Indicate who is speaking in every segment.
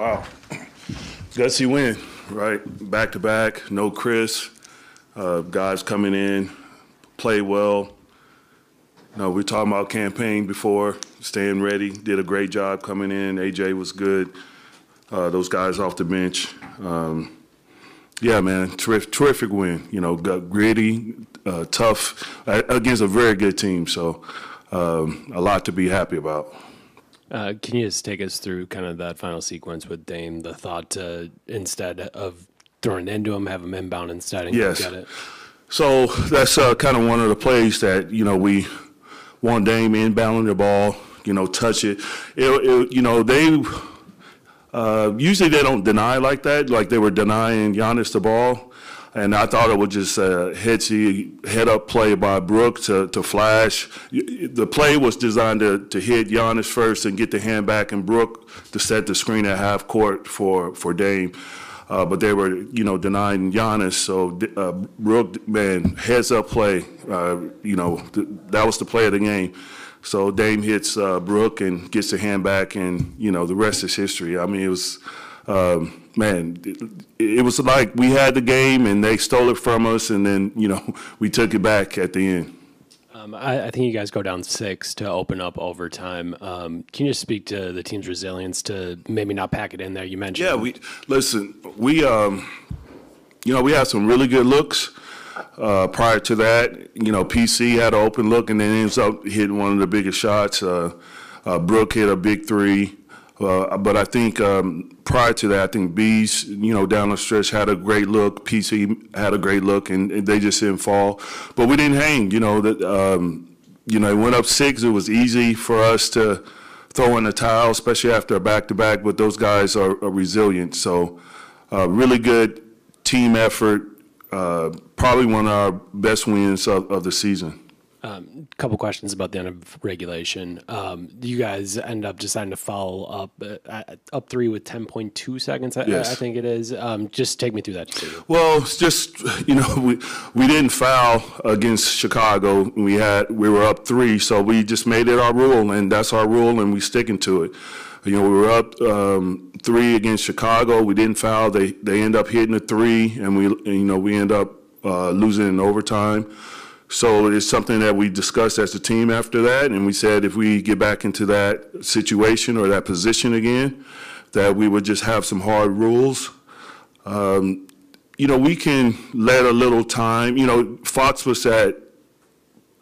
Speaker 1: Wow. Gutsy win, right? Back to back, no Chris. Guys coming in, play well. No, we were talking about campaign before, staying ready. Did a great job coming in. AJ was good. Those guys off the bench. Yeah, man, terrific win. You know, gritty, tough against a very good team. So a lot to be happy about.
Speaker 2: Can you just take us through kind of that final sequence with Dame, the thought to, instead of throwing it into him, have him inbound instead and
Speaker 1: yes.
Speaker 2: get it?
Speaker 1: So that's kind of one of the plays that, you know, we want Dame inbounding the ball, you know, touch it. You know, they usually they don't deny like that, like they were denying Giannis the ball. And I thought it was just a head-up play by Brook to flash. The play was designed to hit Giannis first and get the hand back, and Brook to set the screen at half court for Dame. But they were, you know, denying Giannis. So Brook, man, heads-up play. You know, that was the play of the game. So Dame hits Brook and gets the hand back, and, you know, the rest is history. I mean, it was man, it was like we had the game and they stole it from us, and then, you know, we took it back at the end.
Speaker 2: I think you guys go down 6 to open up overtime. Can you just speak to the team's resilience to maybe not pack it in there? You mentioned.
Speaker 1: Yeah, we you know, we had some really good looks prior to that. You know, PC had an open look and then ends up hitting one of the biggest shots. Brook hit a big three. But I think prior to that, I think Bees, you know, down the stretch had a great look. PC had a great look, and they just didn't fall. But we didn't hang. You know, that you know, it went up 6. It was easy for us to throw in the towel, especially after a back-to-back. But those guys are resilient. So really good team effort. Probably one of our best wins of the season.
Speaker 2: Couple questions about the end of regulation. You guys end up deciding to foul up 3 with 10.2 seconds,
Speaker 1: yes.
Speaker 2: I think it is. Just take me through that decision.
Speaker 1: Well, it's just, you know, we didn't foul against Chicago. We were up 3, so we just made it our rule, and that's our rule, and we sticking to it. You know, we were up 3 against Chicago. We didn't foul. They end up hitting a 3, and you know, we end up losing in overtime. So it's something that we discussed as a team after that, and we said if we get back into that situation or that position again, that we would just have some hard rules. You know, we can let a little time. You know, Fox was at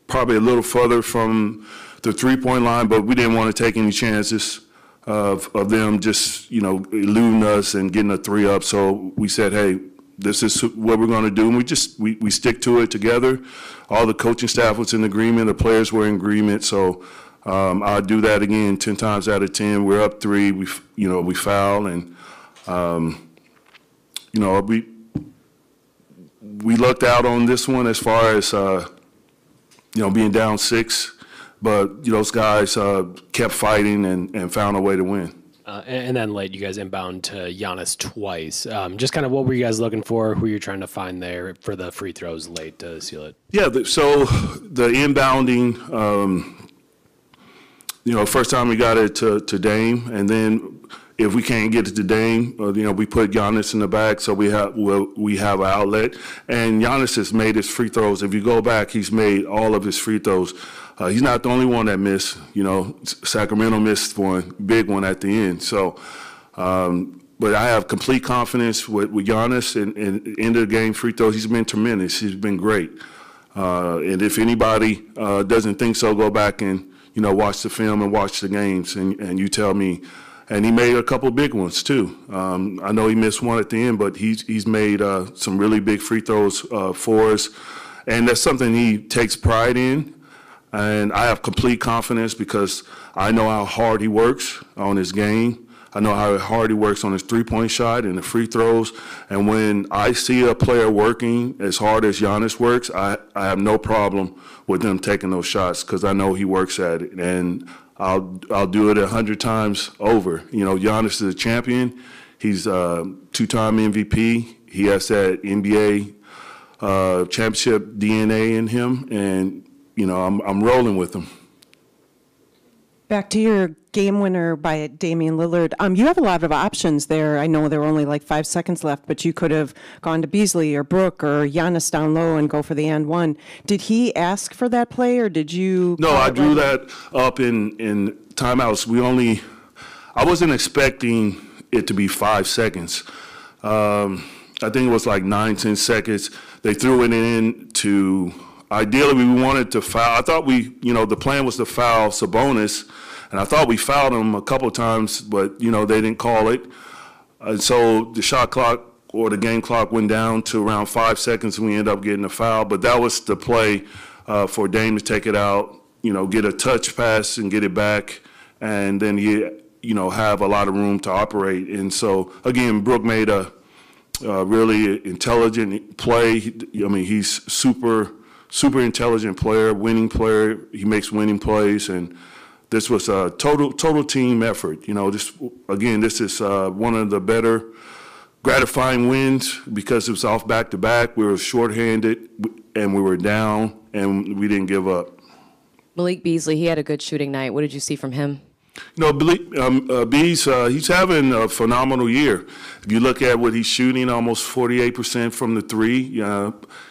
Speaker 1: probably a little further from the three-point line, but we didn't want to take any chances of them just, you know, eluding us and getting a 3 up. So we said, hey, this is what we're going to do, and we stick to it together. All the coaching staff was in agreement. The players were in agreement. So I'll do that again 10 times out of 10. We're up 3. We foul, and you know, we lucked out on this one as far as you know, being down 6. But those guys kept fighting and found a way to win.
Speaker 2: And then late, you guys inbound to Giannis twice. Just kind of what were you guys looking for? Who you're trying to find there for the free throws late to seal it?
Speaker 1: Yeah, so the inbounding, you know, first time we got it to Dame, and then if we can't get it to Dame, you know, we put Giannis in the back, so we have an outlet. And Giannis has made his free throws. If you go back, he's made all of his free throws. He's not the only one that missed. You know, Sacramento missed one, big one at the end. So, but I have complete confidence with Giannis and end of the game free throws. He's been tremendous. He's been great. And if anybody doesn't think so, go back and, you know, watch the film and watch the games, and you tell me. And he made a couple big ones too. I know he missed one at the end, but he's made some really big free throws for us, and that's something he takes pride in. And I have complete confidence because I know how hard he works on his game. I know how hard he works on his three-point shot and the free throws. And when I see a player working as hard as Giannis works, I have no problem with them taking those shots because I know he works at it. And I'll do it 100 times over. You know, Giannis is a champion. He's a 2-time MVP. He has that NBA championship DNA in him, and you know, I'm rolling with him.
Speaker 3: Back to your game winner by Damian Lillard. You have a lot of options there. I know there were only like 5 seconds left, but you could have gone to Beasley or Brook or Giannis down low and go for the and one. Did he ask for that play, or did you?
Speaker 1: No, I drew that up in timeouts. I wasn't expecting it to be 5 seconds. I think it was like 9-10 seconds. They threw it in to. Ideally, we wanted to foul. I thought the plan was to foul Sabonis, and I thought we fouled him a couple of times, but, they didn't call it. And so the shot clock or the game clock went down to around 5 seconds, and we ended up getting a foul. But that was the play for Dame to take it out, get a touch pass and get it back, and then have a lot of room to operate. And so, again, Brook made a really intelligent play. He's super intelligent player, winning player. He makes winning plays, and this was a total team effort. This is one of the better gratifying wins because it was off back-to-back. We were shorthanded, and we were down, and we didn't give up.
Speaker 4: Malik Beasley, he had a good shooting night. What did you see from him?
Speaker 1: Bees, he's having a phenomenal year. If you look at what he's shooting, almost 48% from the three,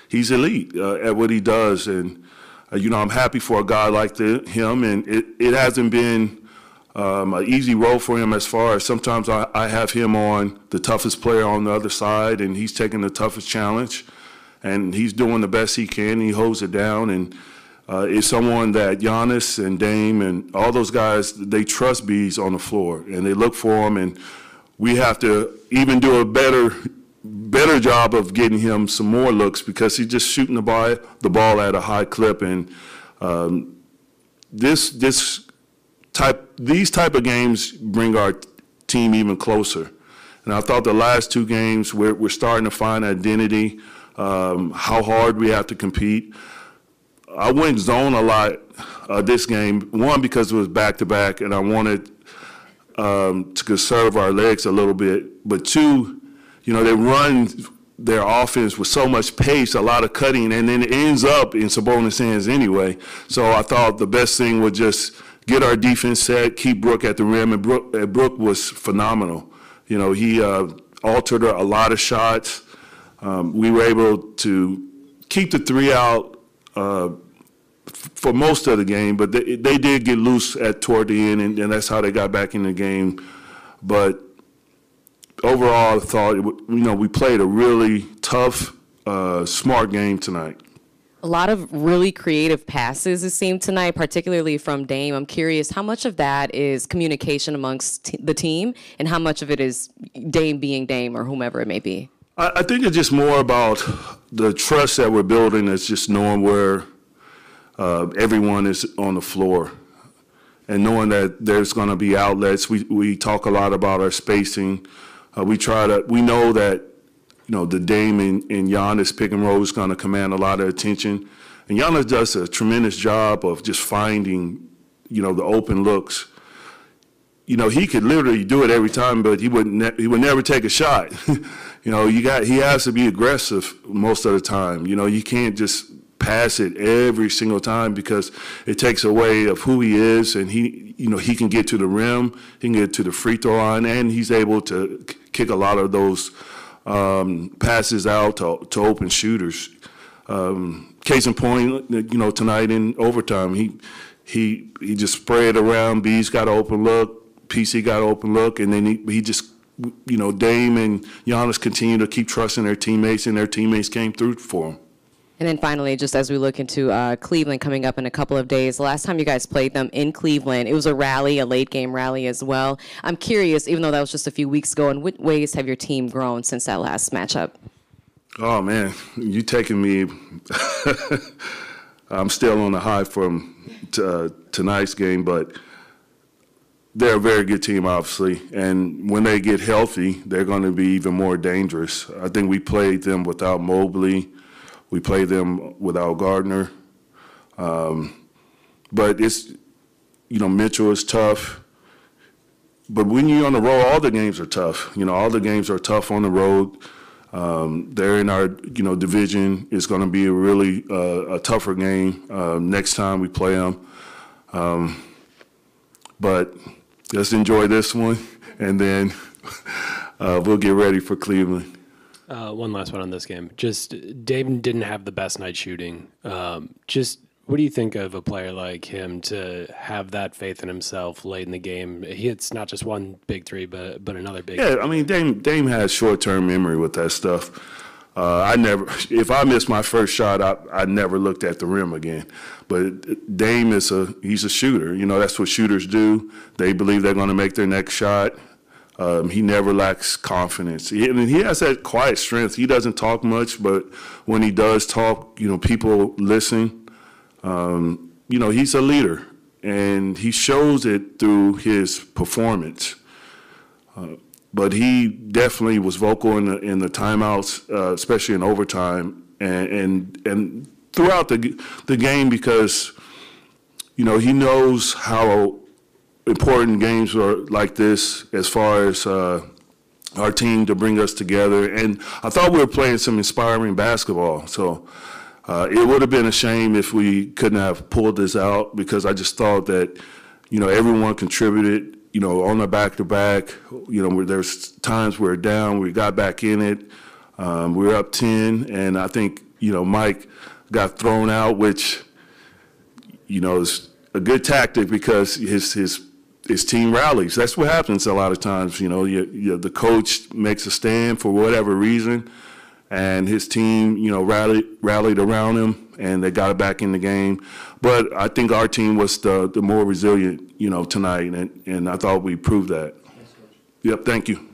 Speaker 1: he's elite at what he does. And, I'm happy for a guy like him. And it hasn't been an easy role for him as far as sometimes I have him on the toughest player on the other side, and he's taking the toughest challenge. And he's doing the best he can. He holds it down. And is someone that Giannis and Dame and all those guys, they trust Bees on the floor, and they look for him, and we have to even do a better job of getting him some more looks because he's just shooting the ball at a high clip, and these type of games bring our team even closer. And I thought the last 2 games we're starting to find identity, how hard we have to compete. I went zone a lot this game, one, because it was back-to-back, and I wanted to conserve our legs a little bit. But 2, they run their offense with so much pace, a lot of cutting, and then it ends up in Sabonis' hands anyway. So I thought the best thing was just get our defense set, keep Brook at the rim, and Brook was phenomenal. He altered a lot of shots. We were able to keep the 3 out for most of the game, but they did get loose toward the end, and that's how they got back in the game. But overall, I thought we played a really tough, smart game tonight.
Speaker 4: A lot of really creative passes, it seemed tonight, particularly from Dame. I'm curious, how much of that is communication amongst the team, and how much of it is Dame being Dame or whomever it may be?
Speaker 1: I think it's just more about the trust that we're building. It's just knowing where everyone is on the floor and knowing that there's going to be outlets. We talk a lot about our spacing. We know that the Dame and Giannis pick and roll is going to command a lot of attention. And Giannis does a tremendous job of just finding, the open looks. He could literally do it every time, but he would never take a shot. He has to be aggressive most of the time. You can't just pass it every single time because it takes away of who he is, and he can get to the rim, he can get to the free throw line, and he's able to kick a lot of those passes out to open shooters. Case in point, tonight in overtime, he just spread around. B's got an open look, PC got an open look, and then he just, Dame and Giannis continue to keep trusting their teammates, and their teammates came through for them.
Speaker 4: And then finally, just as we look into Cleveland coming up in a couple of days, the last time you guys played them in Cleveland, it was a rally, a late-game rally as well. I'm curious, even though that was just a few weeks ago, in what ways have your team grown since that last matchup?
Speaker 1: Oh, man, you taking me – I'm still on the high from tonight's game, but they're a very good team, obviously. And when they get healthy, they're going to be even more dangerous. I think we played them without Mobley. We played them without Gardner. But it's, Mitchell is tough. But when you're on the road, all the games are tough. All the games are tough on the road. They're in our, division. It's going to be a really a tougher game next time we play them. But let's enjoy this one, and then we'll get ready for Cleveland.
Speaker 2: One last one on this game. Just Dame didn't have the best night shooting. Just what do you think of a player like him to have that faith in himself late in the game? He hits not just one big three, but another big.
Speaker 1: Yeah, I mean Dame has short-term memory with that stuff. If I missed my first shot, I never looked at the rim again. But Dame he's a shooter. You know, that's what shooters do. They believe they're going to make their next shot. He never lacks confidence. He has that quiet strength. He doesn't talk much, but when he does talk, you know, people listen. You know, he's a leader, and he shows it through his performance. But he definitely was vocal in the timeouts, especially in overtime, and throughout the game, because you know he knows how important games are like this as far as our team to bring us together. And I thought we were playing some inspiring basketball. So it would have been a shame if we couldn't have pulled this out, because I just thought that, you know, everyone contributed, you know, on the back-to-back. You know, there's times we were down, we got back in it. We were up 10, and I think, you know, Mike got thrown out, which, you know, is a good tactic because his team rallies. That's what happens a lot of times. You know, the coach makes a stand for whatever reason, and his team, you know, rallied around him, and they got it back in the game. But I think our team was the more resilient, you know, tonight, and I thought we proved that. Yep, thank you.